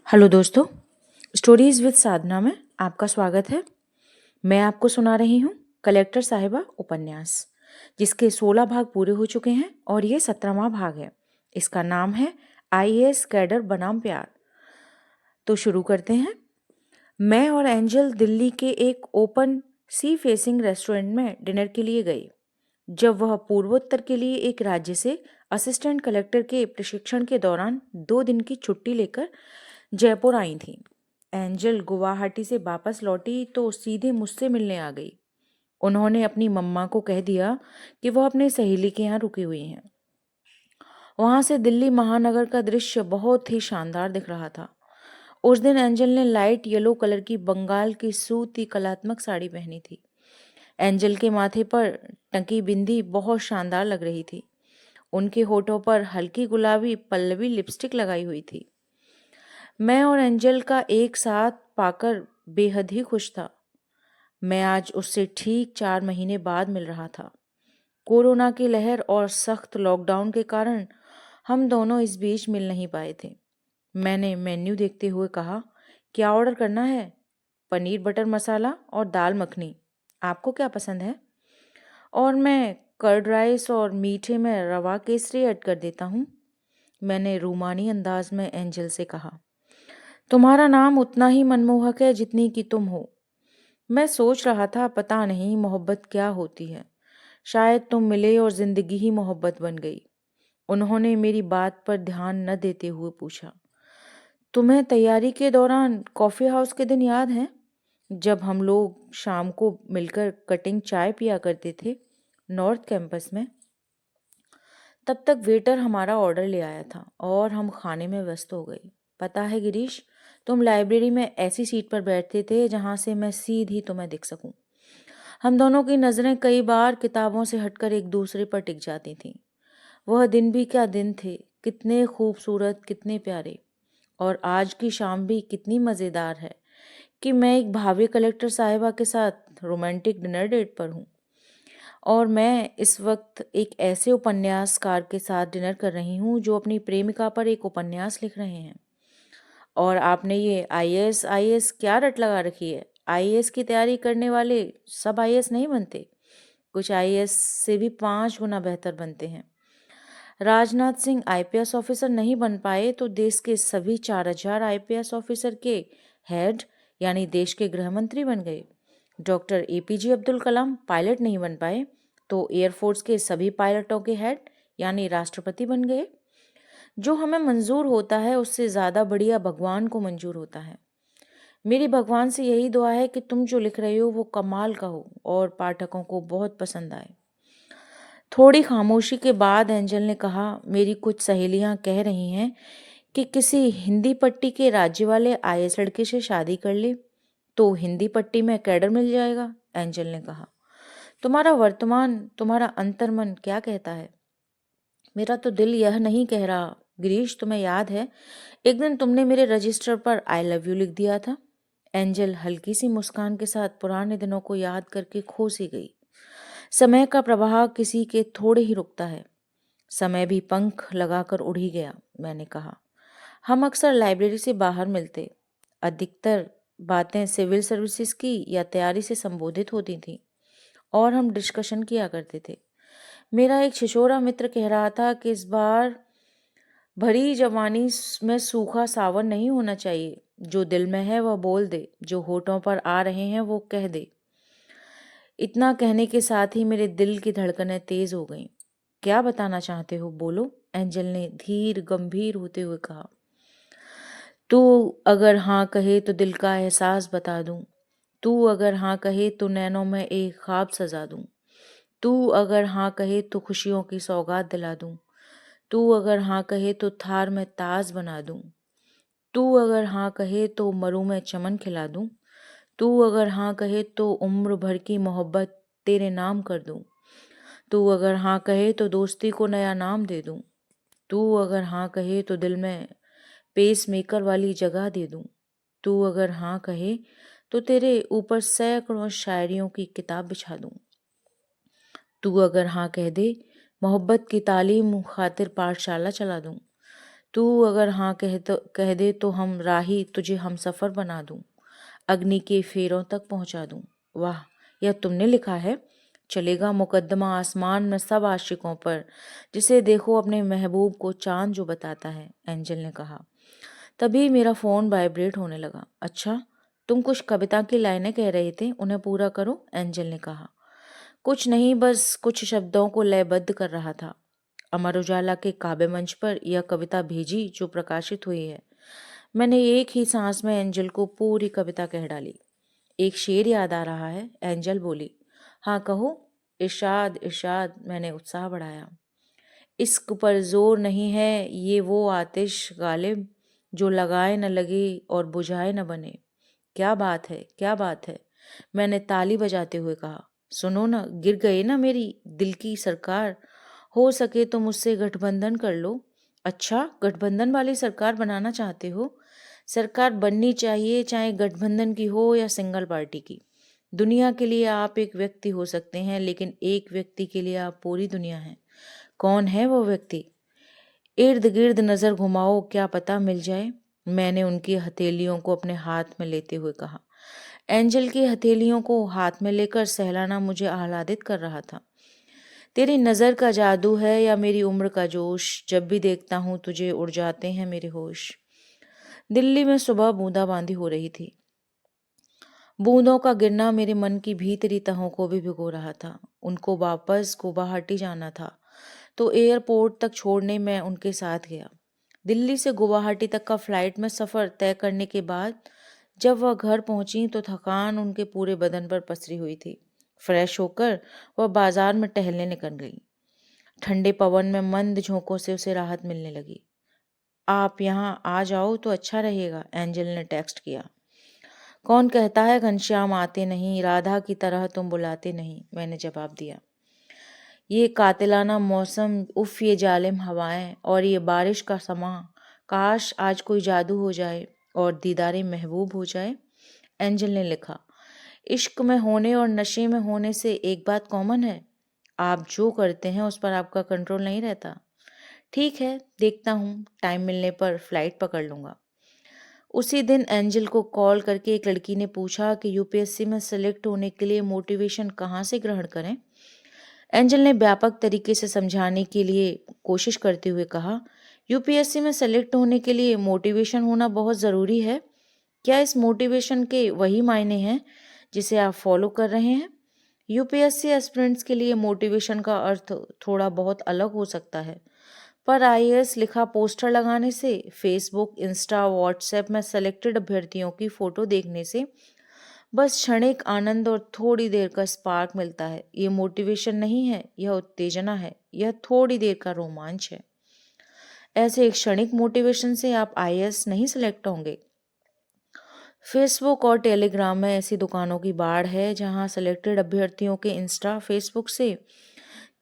Hello दोस्तों, stories with साधना में आपका स्वागत है। मैं आपको सुना रही हूँ कलेक्टर साहिबा उपन्यास, जिसके 16 भाग पूरे हो चुके हैं और ये 17वां भाग है। इसका नाम है आईएएस कैडर बनाम प्यार। तो शुरू करते हैं। मैं और एंजल दिल्ली के एक ओपन सी फेसिंग रेस्टोरेंट में डिनर के लिए गए जब वह पूर्वोत्तर के लिए एक राज्य से असिस्टेंट कलेक्टर के प्रशिक्षण के दौरान 2 दिन की छुट्टी लेकर जयपुर आई थी। एंजल गुवाहाटी से वापस लौटी तो सीधे मुझसे मिलने आ गई। उन्होंने अपनी मम्मा को कह दिया कि वह अपने सहेली के यहाँ रुकी हुई हैं। वहां से दिल्ली महानगर का दृश्य बहुत ही शानदार दिख रहा था। उस दिन एंजल ने लाइट येलो कलर की बंगाल की सूती कलात्मक साड़ी पहनी थी। एंजल के माथे पर टंकी बिंदी बहुत शानदार लग रही थी। उनके होठों पर हल्की गुलाबी पल्लवी लिपस्टिक लगाई हुई थी। मैं और एंजल का एक साथ पाकर बेहद ही खुश था। मैं आज उससे ठीक 4 महीने बाद मिल रहा था। कोरोना की लहर और सख्त लॉकडाउन के कारण हम दोनों इस बीच मिल नहीं पाए थे। मैंने मेन्यू देखते हुए कहा, क्या ऑर्डर करना है? पनीर बटर मसाला और दाल मखनी। आपको क्या पसंद है? और मैं कर्ड राइस और मीठे में रवा केसरी ऐड कर देता हूँ। मैंने रूमानी अंदाज में एंजल से कहा। तुम्हारा नाम उतना ही मनमोहक है जितनी कि तुम हो। मैं सोच रहा था, पता नहीं मोहब्बत क्या होती है। शायद तुम मिले और जिंदगी ही मोहब्बत बन गई। उन्होंने मेरी बात पर ध्यान न देते हुए पूछा, तुम्हें तैयारी के दौरान कॉफी हाउस के दिन याद हैं जब हम लोग शाम को मिलकर कटिंग चाय पिया करते थे नॉर्थ कैंपस में? तब तक वेटर हमारा ऑर्डर ले आया था और हम खाने में व्यस्त हो गए। पता है गिरीश, तुम लाइब्रेरी में ऐसी सीट पर बैठते थे जहां से मैं सीधी तुम्हें दिख सकूं। हम दोनों की नजरें कई बार किताबों से हटकर एक दूसरे पर टिक जाती थीं। वह दिन भी क्या दिन थे, कितने खूबसूरत, कितने प्यारे। और आज की शाम भी कितनी मज़ेदार है कि मैं एक भावी कलेक्टर साहिबा के साथ रोमांटिक डिनर डेट पर हूँ। और मैं इस वक्त एक ऐसे उपन्यासकार के साथ डिनर कर रही हूँ जो अपनी प्रेमिका पर एक उपन्यास लिख रहे हैं। और आपने ये आईएएस आईएएस क्या रट लगा रखी है? आईएएस की तैयारी करने वाले सब आईएएस नहीं बनते। कुछ आईएएस से भी 5 गुना बेहतर बनते हैं। राजनाथ सिंह आईपीएस ऑफिसर नहीं बन पाए तो देश के सभी 4000 आईपीएस ऑफिसर के हेड यानी देश के गृह मंत्री बन गए। Doctor APJ Abdul Kalam pilot नहीं बन पाए तो एयरफोर्स के सभी पायलटों के हेड यानी राष्ट्रपति बन गए। जो हमें मंजूर होता है उससे ज़्यादा बढ़िया भगवान को मंजूर होता है। मेरी भगवान से यही दुआ है कि तुम जो लिख रहे हो वो कमाल का हो और पाठकों को बहुत पसंद आए। थोड़ी खामोशी के बाद एंजल ने कहा, मेरी कुछ सहेलियां कह रही हैं कि किसी हिंदी पट्टी के राज्य वाले आईएएस लड़के से शादी कर ले तो हिंदी पट्टी में कैडर मिल जाएगा। एंजल ने कहा, तुम्हारा अंतर्मन क्या कहता है? मेरा तो दिल यह नहीं कह रहा। गिरीश, तुम्हें याद है एक दिन तुमने मेरे रजिस्टर पर आई लव यू लिख दिया था? एंजल हल्की सी मुस्कान के साथ पुराने दिनों को याद करके खो सी गई। समय का प्रवाह किसी के थोड़े ही रुकता है। समय भी पंख लगाकर उड़ ही गया। मैंने कहा, हम अक्सर लाइब्रेरी से बाहर मिलते। अधिकतर बातें सिविल सर्विसेज की या तैयारी से संबोधित होती थीं और हम डिस्कशन किया करते थे। मेरा एक छिछोरा मित्र कह रहा था कि इस बार भरी जवानी में सूखा सावन नहीं होना चाहिए। जो दिल में है वह बोल दे, जो होठों पर आ रहे हैं वो कह दे। इतना कहने के साथ ही मेरे दिल की धड़कनें तेज हो गईं। क्या बताना चाहते हो, बोलो, एंजल ने धीर गंभीर होते हुए कहा। तू अगर हाँ कहे तो दिल का एहसास बता दूं। तू अगर हाँ कहे तो नैनों में एक ख्वाब सजा दूं। तू अगर हाँ कहे तो खुशियों की सौगात दिला दूं। तू अगर हाँ कहे तो थार में ताज बना दूं। तू अगर हाँ कहे तो मरु में चमन खिला दूं। तू अगर हाँ कहे तो उम्र भर की मोहब्बत तेरे नाम कर दूं। तू अगर हाँ कहे तो दोस्ती को नया नाम दे दूं। तू अगर हाँ कहे तो दिल में पेस मेकर वाली जगह दे दूं। तू अगर हाँ कहे तो तेरे ऊपर सैकड़ों शायरियों की किताब बिछा दूं। तू अगर हाँ कह दे मोहब्बत की तालीम खातिर पाठशाला चला दूं। तू अगर हाँ कह दे तो हम राही तुझे हम सफ़र बना दूँ, अग्नि के फेरों तक पहुँचा दूँ। वाह, यह तुमने लिखा है? चलेगा मुकद्दमा आसमान में सब आशिकों पर, जिसे देखो अपने महबूब को चाँद जो बताता है, एंजल ने कहा। तभी मेरा फ़ोन वाइब्रेट होने लगा। अच्छा, तुम कुछ कविता की लाइनें कह रहे थे, उन्हें पूरा करो, एंजल ने कहा। कुछ नहीं, बस कुछ शब्दों को लयबद्ध कर रहा था। अमर उजाला के काव्य मंच पर यह कविता भेजी जो प्रकाशित हुई है। मैंने एक ही सांस में एंजल को पूरी कविता कह डाली। एक शेर याद आ रहा है, एंजल बोली। हाँ कहो। इरशाद इरशाद, मैंने उत्साह बढ़ाया। इश्क पर जोर नहीं है ये वो आतिश गालिब, जो लगाए न लगे और बुझाए न बने। क्या बात है, क्या बात है, मैंने ताली बजाते हुए कहा। सुनो ना, गिर गए ना मेरी दिल की सरकार, हो सके तो मुझसे गठबंधन कर लो। अच्छा, गठबंधन वाली सरकार बनाना चाहते हो? सरकार बननी चाहिए, चाहे गठबंधन की हो या सिंगल पार्टी की। दुनिया के लिए आप एक व्यक्ति हो सकते हैं, लेकिन एक व्यक्ति के लिए आप पूरी दुनिया हैं। कौन है वो व्यक्ति? इर्द गिर्द नजर घुमाओ, क्या पता मिल जाए, मैंने उनकी हथेलियों को अपने हाथ में लेते हुए कहा। एंजल की हथेलियों को हाथ में लेकर सहलाना मुझे आह्लादित कर रहा था। तेरी नज़र का जादू है या मेरी उम्र का जोश, जब भी देखता हूँ तुझे उड़ जाते हैं मेरे होश। दिल्ली में सुबह बूंदाबांदी हो रही थी। बूंदों का गिरना मेरे मन की भीतरी तहों को भी भिगो रहा था। उनको वापस गुवाहाटी जाना था, तो एयरपोर्ट तक छोड़ने मैं उनके साथ गया। दिल्ली से गुवाहाटी तक का फ्लाइट में सफ़र तय करने के बाद जब वह घर पहुंची तो थकान उनके पूरे बदन पर पसरी हुई थी। फ्रेश होकर वह बाजार में टहलने निकल गई। ठंडे पवन में मंद झोंकों से उसे राहत मिलने लगी। आप यहाँ आ जाओ तो अच्छा रहेगा, एंजल ने टेक्स्ट किया। कौन कहता है घनश्याम आते नहीं, राधा की तरह तुम बुलाते नहीं, मैंने जवाब दिया। ये कातिलाना मौसम, उफ ये जालिम हवाएं और ये बारिश का समा, काश आज कोई जादू हो जाए और दीदारे महबूब हो जाए, एंजल ने लिखा। इश्क में होने और नशे में होने से एक बात कॉमन है, आप जो करते हैं उस पर आपका कंट्रोल नहीं रहता। ठीक है, देखता हूँ, टाइम मिलने पर फ्लाइट पकड़ लूँगा। उसी दिन एंजल को कॉल करके एक लड़की ने पूछा कि यूपीएससी में सेलेक्ट होने के लिए मोटिवेशन कहाँ से ग्रहण करें। एंजल ने व्यापक तरीके से समझाने के लिए कोशिश करते हुए कहा, यूपीएससी में सेलेक्ट होने के लिए मोटिवेशन होना बहुत ज़रूरी है। क्या इस मोटिवेशन के वही मायने हैं जिसे आप फॉलो कर रहे हैं? यूपीएससी एस्पिरेंट्स के लिए मोटिवेशन का अर्थ थोड़ा बहुत अलग हो सकता है, पर आईएएस लिखा पोस्टर लगाने से, फेसबुक, इंस्टा, व्हाट्सएप में सेलेक्टेड अभ्यर्थियों की फ़ोटो देखने से बस क्षणिक आनंद और थोड़ी देर का स्पार्क मिलता है। ये मोटिवेशन नहीं है, यह उत्तेजना है, यह थोड़ी देर का रोमांच है। ऐसे एक क्षणिक मोटिवेशन से आप आईएएस नहीं सिलेक्ट होंगे। फेसबुक और टेलीग्राम में ऐसी दुकानों की बाढ़ है जहां सेलेक्टेड अभ्यर्थियों के इंस्टा, फेसबुक से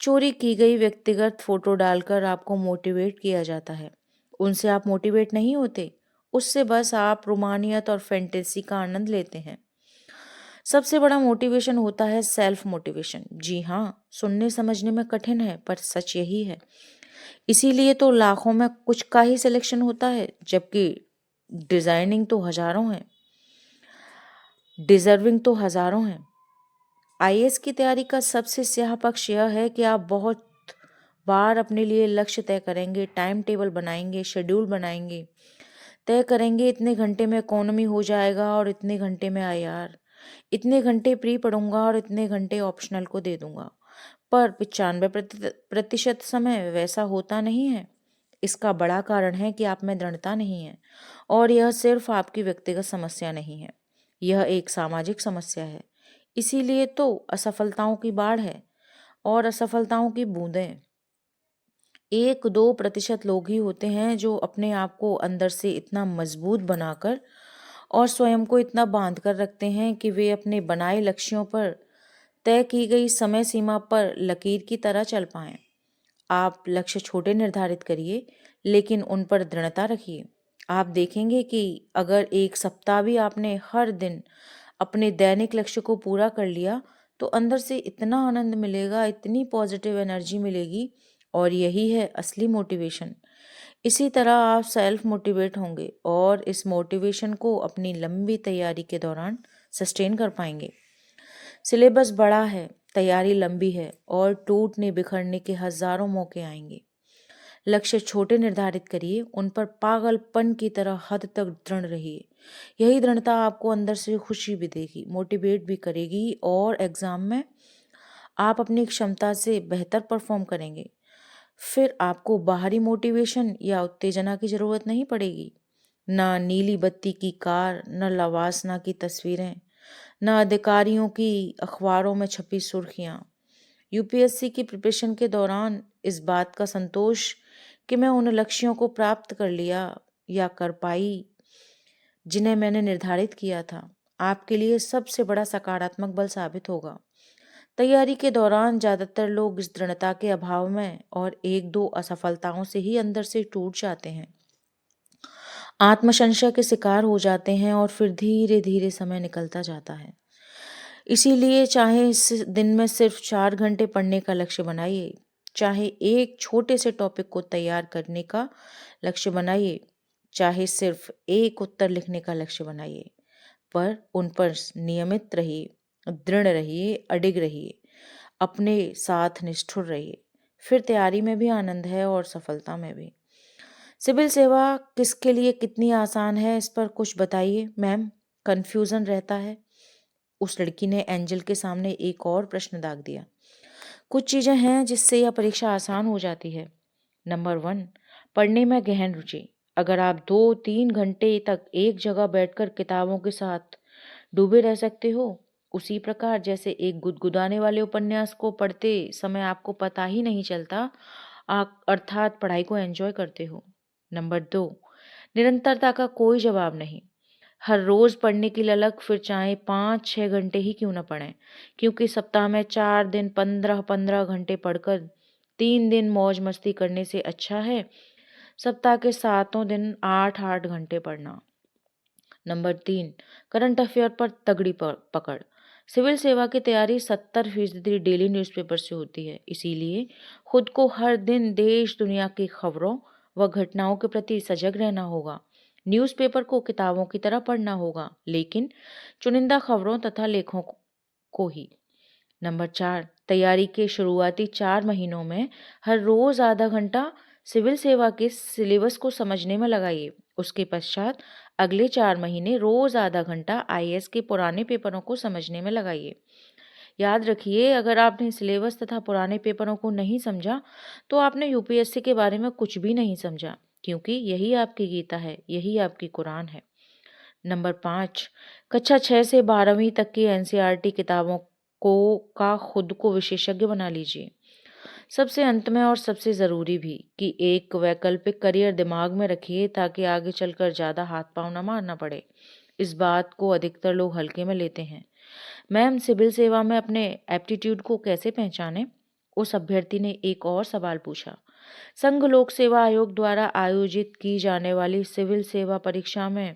चोरी की गई व्यक्तिगत फोटो डालकर आपको मोटिवेट किया जाता है। उनसे आप मोटिवेट नहीं होते, उससे बस आप रोमानियत और फैंटेसी का आनंद लेते हैं। सबसे बड़ा मोटिवेशन होता है सेल्फ मोटिवेशन। जी हाँ, सुनने समझने में कठिन है पर सच यही है। इसीलिए तो लाखों में कुछ का ही सिलेक्शन होता है, जबकि डिजाइनिंग तो हजारों है, डिजर्विंग तो हजारों हैं। आईएएस की तैयारी का सबसे स्याह पक्ष यह है कि आप बहुत बार अपने लिए लक्ष्य तय करेंगे, टाइम टेबल बनाएंगे, शेड्यूल बनाएंगे, तय करेंगे इतने घंटे में इकोनॉमी हो जाएगा और इतने घंटे में आईआर, इतने घंटे प्री पढ़ूंगा और इतने घंटे ऑप्शनल को दे दूंगा, पर 95% समय वैसा होता नहीं है। इसका बड़ा कारण है कि आप में दृढ़ता नहीं है, और यह सिर्फ आपकी व्यक्तिगत समस्या नहीं है, यह एक सामाजिक समस्या है। इसीलिए तो असफलताओं की बाढ़ है और असफलताओं की बूंदें। 1-2% लोग ही होते हैं जो अपने आप को अंदर से इतना मजबूत बनाकर और स्वयं को इतना बांध कर रखते हैं कि वे अपने बनाए लक्ष्यों पर तय की गई समय सीमा पर लकीर की तरह चल पाएं। आप लक्ष्य छोटे निर्धारित करिए, लेकिन उन पर दृढ़ता रखिए। आप देखेंगे कि अगर एक सप्ताह भी आपने हर दिन अपने दैनिक लक्ष्य को पूरा कर लिया तो अंदर से इतना आनंद मिलेगा, इतनी पॉजिटिव एनर्जी मिलेगी, और यही है असली मोटिवेशन। इसी तरह आप सेल्फ मोटिवेट होंगे और इस मोटिवेशन को अपनी लंबी तैयारी के दौरान सस्टेन कर पाएंगे। सिलेबस बड़ा है, तैयारी लंबी है और टूटने बिखरने के हजारों मौके आएंगे। लक्ष्य छोटे निर्धारित करिए, उन पर पागलपन की तरह हद तक दृढ़ रहिए। यही दृढ़ता आपको अंदर से खुशी भी देगी, मोटिवेट भी करेगी और एग्जाम में आप अपनी क्षमता से बेहतर परफॉर्म करेंगे। फिर आपको बाहरी मोटिवेशन या उत्तेजना की जरूरत नहीं पड़ेगी। ना नीली बत्ती की कार, न लवासना की तस्वीरें, न अधिकारियों की अखबारों में छपी सुर्खियां। यूपीएससी की प्रिपरेशन के दौरान इस बात का संतोष कि मैं उन लक्ष्यों को प्राप्त कर लिया या कर पाई जिन्हें मैंने निर्धारित किया था, आपके लिए सबसे बड़ा सकारात्मक बल साबित होगा। तैयारी के दौरान ज्यादातर लोग इस दृढ़ता के अभाव में और एक दो असफलताओं से ही अंदर से टूट जाते हैं, आत्मसंशय के शिकार हो जाते हैं और फिर धीरे धीरे समय निकलता जाता है। इसीलिए चाहे इस दिन में सिर्फ 4 घंटे पढ़ने का लक्ष्य बनाइए, चाहे एक छोटे से टॉपिक को तैयार करने का लक्ष्य बनाइए, चाहे सिर्फ एक उत्तर लिखने का लक्ष्य बनाइए, पर उन पर नियमित रहिए, दृढ़ रहिए, अडिग रहिए, अपने साथ निष्ठुर रहिए। फिर तैयारी में भी आनंद है और सफलता में भी। सिविल सेवा किसके लिए कितनी आसान है, इस पर कुछ बताइए मैम, कंफ्यूजन रहता है। उस लड़की ने एंजल के सामने एक और प्रश्न दाग दिया। कुछ चीजें हैं जिससे यह परीक्षा आसान हो जाती है। नंबर 1, पढ़ने में गहन रुचि। अगर आप 2-3 घंटे तक एक जगह बैठकर किताबों के साथ डूबे रह सकते हो, उसी प्रकार जैसे एक गुदगुदाने वाले उपन्यास को पढ़ते समय आपको पता ही नहीं चलता, अर्थात पढ़ाई को एंजॉय करते हो। नंबर 2, निरंतरता का कोई जवाब नहीं। हर रोज पढ़ने की ललक, फिर चाहे 5-6 घंटे ही क्यों न पढ़ें, क्योंकि सप्ताह में 4 दिन 15-15 घंटे पढ़कर 3 दिन मौज मस्ती करने से अच्छा है सप्ताह के 7 दिन 8-8 घंटे पढ़ना। नंबर 3, करंट अफेयर पर तगड़ी पकड़। सिविल सेवा की तैयारी 70% डेली न्यूज़पेपर से होती है, इसीलिए खुद को हर दिन देश दुनिया की खबरों व घटनाओं के प्रति सजग रहना होगा। न्यूज़पेपर को किताबों की तरह पढ़ना होगा, लेकिन चुनिंदा खबरों तथा लेखों को ही। नंबर 4, तैयारी के शुरुआती 4 महीनों में हर रोज आधा घंटा सिविल सेवा के सिलेबस को समझने में लगाइए। उसके पश्चात अगले 4 महीने रोज आधा घंटा आईएएस के पुराने पेपरों को समझने में लगाइए। याद रखिए, अगर आपने सिलेबस तथा पुराने पेपरों को नहीं समझा तो आपने यूपीएससी के बारे में कुछ भी नहीं समझा, क्योंकि यही आपकी गीता है, यही आपकी कुरान है। नंबर 5, कक्षा 6 से 12वीं तक की एनसीईआरटी किताबों को का खुद को विशेषज्ञ बना लीजिए। सबसे अंत में और सबसे ज़रूरी भी कि एक वैकल्पिक करियर दिमाग में रखिए, ताकि आगे चलकर ज़्यादा हाथ पांव न मारना पड़े। इस बात को अधिकतर लोग हल्के में लेते हैं। मैम, सिविल सेवा में अपने एप्टीट्यूड को कैसे पहचानें? उस अभ्यर्थी ने एक और सवाल पूछा। संघ लोक सेवा आयोग द्वारा आयोजित की जाने वाली सिविल सेवा परीक्षा में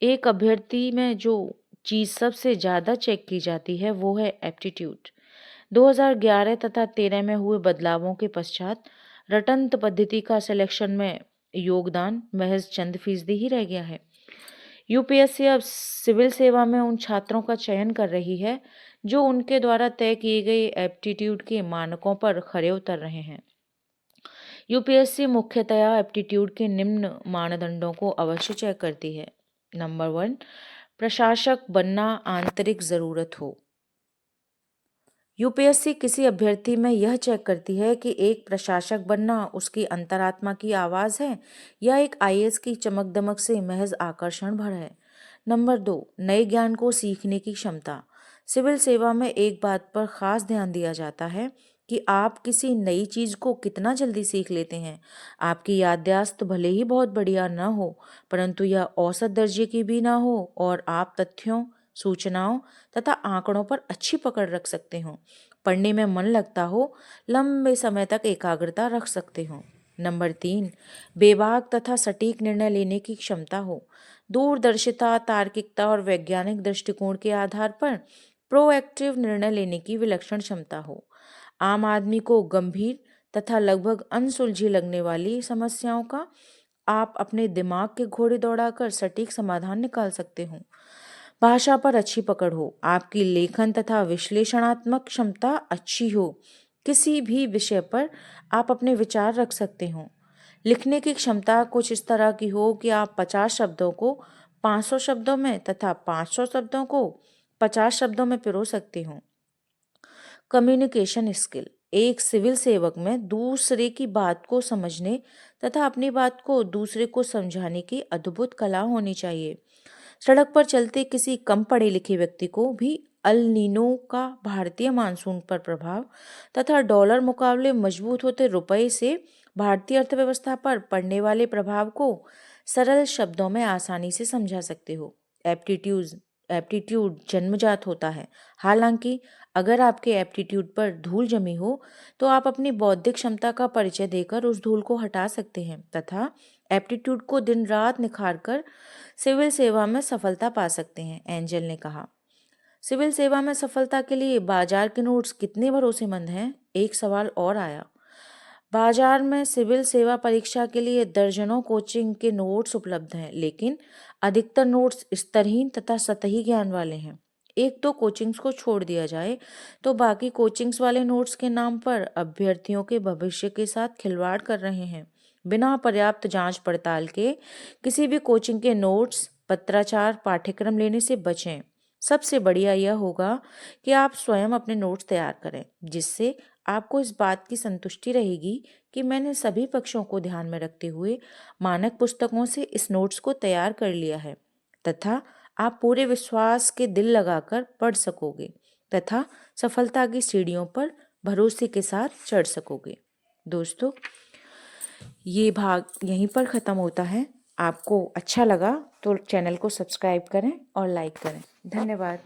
एक अभ्यर्थी में जो चीज़ सबसे ज़्यादा चेक की जाती है वो है एप्टीट्यूड। 2011 तथा 13 में हुए बदलावों के पश्चात रटंत पद्धति का सिलेक्शन में योगदान महज चंद फीसदी ही रह गया है। यूपीएससी अब सिविल सेवा में उन छात्रों का चयन कर रही है जो उनके द्वारा तय किए गए एप्टीट्यूड के मानकों पर खरे उतर रहे हैं। यूपीएससी मुख्यतया एप्टीट्यूड के निम्न मानदंडों को अवश्य चेक करती है। नंबर 1, प्रशासक बनना आंतरिक जरूरत हो। यूपीएससी किसी अभ्यर्थी में यह चेक करती है कि एक प्रशासक बनना उसकी अंतरात्मा की आवाज है या एक आईएएस की चमक दमक से महज आकर्षण भर है। नंबर 2, नए ज्ञान को सीखने की क्षमता। सिविल सेवा में एक बात पर खास ध्यान दिया जाता है कि आप किसी नई चीज को कितना जल्दी सीख लेते हैं। आपकी याददाश्त भले ही बहुत बढ़िया न हो, परंतु यह औसत दर्जे की भी ना हो और आप तथ्यों, सूचनाओं तथा आंकड़ों पर अच्छी पकड़ रख सकते हो, पढ़ने में मन लगता हो, लंबे समय तक एकाग्रता रख सकते हो। नंबर 3, बेबाक तथा सटीक निर्णय लेने की क्षमता हो। दूरदर्शिता, तार्किकता और वैज्ञानिक दृष्टिकोण के आधार पर प्रोएक्टिव निर्णय लेने की विलक्षण क्षमता हो। आम आदमी को गंभीर तथा लगभग अनसुलझी लगने वाली समस्याओं का आप अपने दिमाग के घोड़े दौड़ाकर सटीक समाधान निकाल सकते हो। भाषा पर अच्छी पकड़ हो, आपकी लेखन तथा विश्लेषणात्मक क्षमता अच्छी हो, किसी भी विषय पर आप अपने विचार रख सकते हो। लिखने की क्षमता कुछ इस तरह की हो कि आप 50 शब्दों को 500 शब्दों में तथा 500 शब्दों को 50 शब्दों में पिरो सकते हो। कम्युनिकेशन स्किल, एक सिविल सेवक में दूसरे की बात को समझने तथा अपनी बात को दूसरे को समझाने की अद्भुत कला होनी चाहिए। सड़क पर चलते किसी कम पढ़े लिखे व्यक्ति को भी अल नीनो का भारतीय मानसून पर प्रभाव तथा डॉलर मुकाबले मजबूत होते रुपए से भारतीय अर्थव्यवस्था पर पड़ने वाले प्रभाव को सरल शब्दों में आसानी से समझा सकते हो। एप्टीट्यूड एप्टीट्यूड जन्मजात होता है, हालांकि अगर आपके एप्टीट्यूड पर धूल जमी हो तो आप अपनी बौद्धिक क्षमता का परिचय देकर उस धूल को हटा सकते हैं तथा एप्टीट्यूड को दिन रात निखार कर सिविल सेवा में सफलता पा सकते हैं, एंजल ने कहा। सिविल सेवा में सफलता के लिए बाजार के नोट्स कितने भरोसेमंद हैं? एक सवाल और आया। बाजार में सिविल सेवा परीक्षा के लिए दर्जनों कोचिंग के नोट्स उपलब्ध हैं, लेकिन अधिकतर नोट्स स्तरहीन तथा सतही ज्ञान वाले हैं। एक दो कोचिंग्स को छोड़ दिया जाए तो बाकी कोचिंग्स वाले नोट्स के नाम पर अभ्यर्थियों के भविष्य के साथ खिलवाड़ कर रहे हैं। बिना पर्याप्त जांच पड़ताल के किसी भी कोचिंग के नोट्स, पत्राचार, पाठ्यक्रम लेने से बचें। सबसे बढ़िया यह होगा कि आप स्वयं अपने नोट्स तैयार करें, जिससे आपको इस बात की संतुष्टि रहेगी कि मैंने सभी पक्षों को ध्यान में रखते हुए मानक पुस्तकों से इस नोट्स को तैयार कर लिया है तथा आप पूरे विश्वास के दिल लगाकर पढ़ सकोगे तथा सफलता की सीढ़ियों पर भरोसे के साथ चढ़ सकोगे। दोस्तों, ये भाग यहीं पर ख़त्म होता है। आपको अच्छा लगा तो चैनल को सब्सक्राइब करें और लाइक करें। धन्यवाद।